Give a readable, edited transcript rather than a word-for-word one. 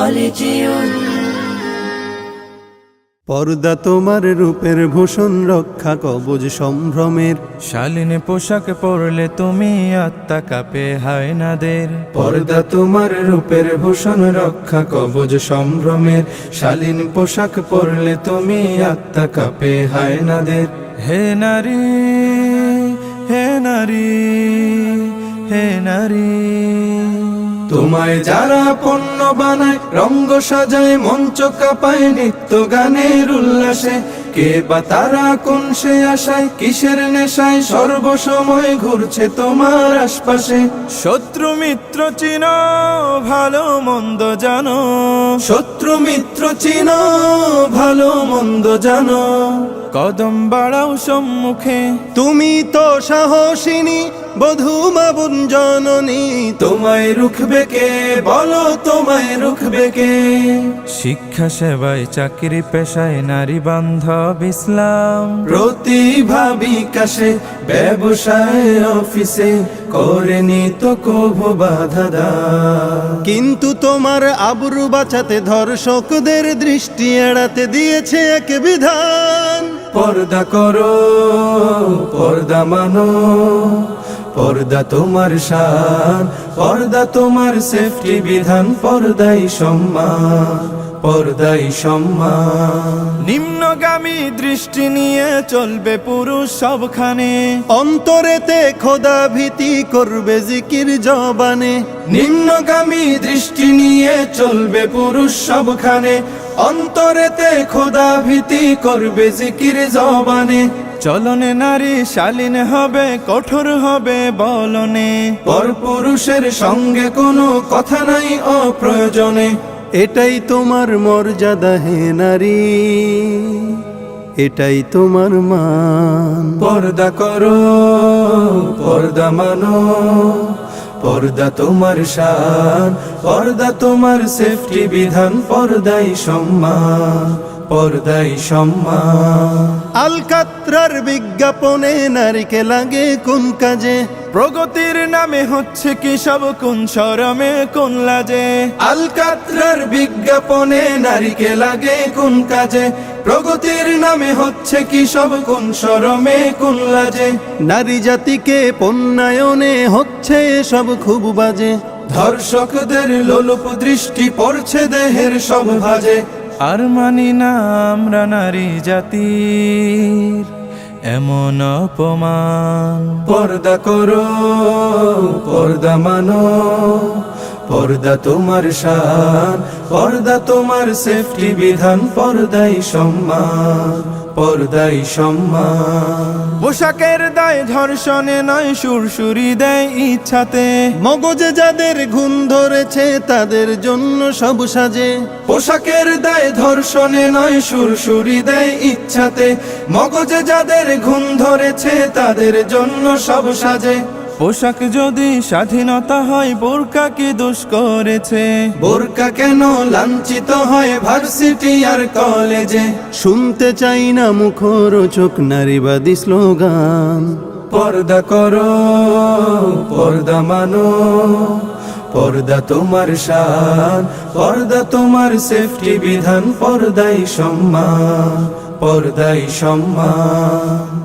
কলেজিয়ন। পর্দা তোমার রূপের ভূষণ, রক্ষা কবচ সম্ভ্রমের। শালীন পোশাক পরলে তুমি আত্মা কাঁপে হায়নাদের। পর্দা তোমার রূপের ভূষণ, রক্ষা কবচ সম্ভ্রমের। শালীন পোশাক পরলে তুমি আত্মা কাঁপে হায়নাদের। হে নারী, হে নারী, হে নারী, তোমায় যারা পণ্য বানায়, রঙ্গ সাজায়, মঞ্চ কাঁপায় নিত্য গানের উল্লাসে। কে বা তারা কোন সে আশায়, কিসের নেশায় সর্বসময় ঘুরছে তোমার আশপাশে। শত্রু মিত্র চিনো, ভালো মন্দ জানো। শত্রু মিত্র চিনো, ভালো মন্দ জানো। কদম বাড়াও সম্মুখে, তুমি তো সাহসিনী, বধূ মাবুন জননী। তোমায় রুখবে কে, বলো তোমায় রুখবে কে। শিক্ষা সেবায় চাকরি পেশায় নারী বান্ধব ইসলাম। প্রতিভা বিকাশে ব্যবসায় অফিসে করেনি তো কভু বাধা দাও। কিন্তু তোমার আবরু বাঁচাতে ধর্ষকদের দৃষ্টি এড়াতে দিয়েছে এক বিধান। পর্দা করো, পর্দা মানো, পর্দা তোমার শান, পর্দা তোমার সেফটি বিধান। পর্দাই সম্মান, পর্দাই সম্মান। নিম্নগামী দৃষ্টি নিয়ে চলবে পুরুষ সবখানে। অন্তরেতে খোদা ভীতি করবে জিকির জবানে। নিম্নগামী দৃষ্টি নিয়ে চলবে পুরুষ সবখানে। অন্তরেতে খোদা ভীতি করবে জিকির জবানে। চলনে নারী শালীন হবে, কঠোর হবে বলনে। পরপুরুষের সঙ্গে কোনো কথা নাই অপ্রয়োজনে। এটাই তোমার মর্যাদা হে নারী, এটাই তোমার মান। পর্দা করো, পর্দা মানো, পর্দা তোমার শান, পর্দা তোমার সেফটি বিধান। পর্দাই সম্মান, পর্দাই সম্মান। আলকাত্রার বিজ্ঞাপনে নারীকে লাগে কোন কাজে? প্রগতির নামে হচ্ছে কি সব কোন শরমে কোন লাজে। আলকাত্রার বিজ্ঞাপনে নারীকে লাগে কোন কাজে? প্রগতির নামে হচ্ছে কি সব কোন শরমে কোন লাজে। নারী জাতিকে পণ্যায়নে হচ্ছে সব খুব বাজে। ধর্ষকদের লোলুপ দৃষ্টি পড়ছে দেহের সব ভাজে। আর মানি না আমরা নারী জাতির এমন অপমান। পর্দা করো, পর্দা মানো, পর্দা তোমার শান, পর্দা তোমার সেফটি বিধান। পর্দাই সম্মান, পর্দাই সম্মান। পোশাকের দায় ধর্ষণে নয়, সুরসুরি দেয় ইচ্ছাতে। মগজে যাদের ঘুম ধরেছে তাদের জন্য সব সাজে। পোশাকের দায় ধর্ষণে নয়, সুরসুরি দেয় ইচ্ছাতে। মগজে যাদের ঘুম ধরেছে তাদের জন্য সব সাজে। পোশাক যদি স্বাধীনতা হয়, বোরকা কি দোষ করেছে? বোরকা কেন লাঞ্ছিত হয় ভার্সিটি আর কলেজে? শুনতে চাই না মুখরোচক নারীবাদী স্লোগান। পর্দা করো, পর্দা মানো, পর্দা তোমার শান, পর্দা তোমার সেফটি বিধান। পর্দাই সম্মান, পর্দাই সম্মান।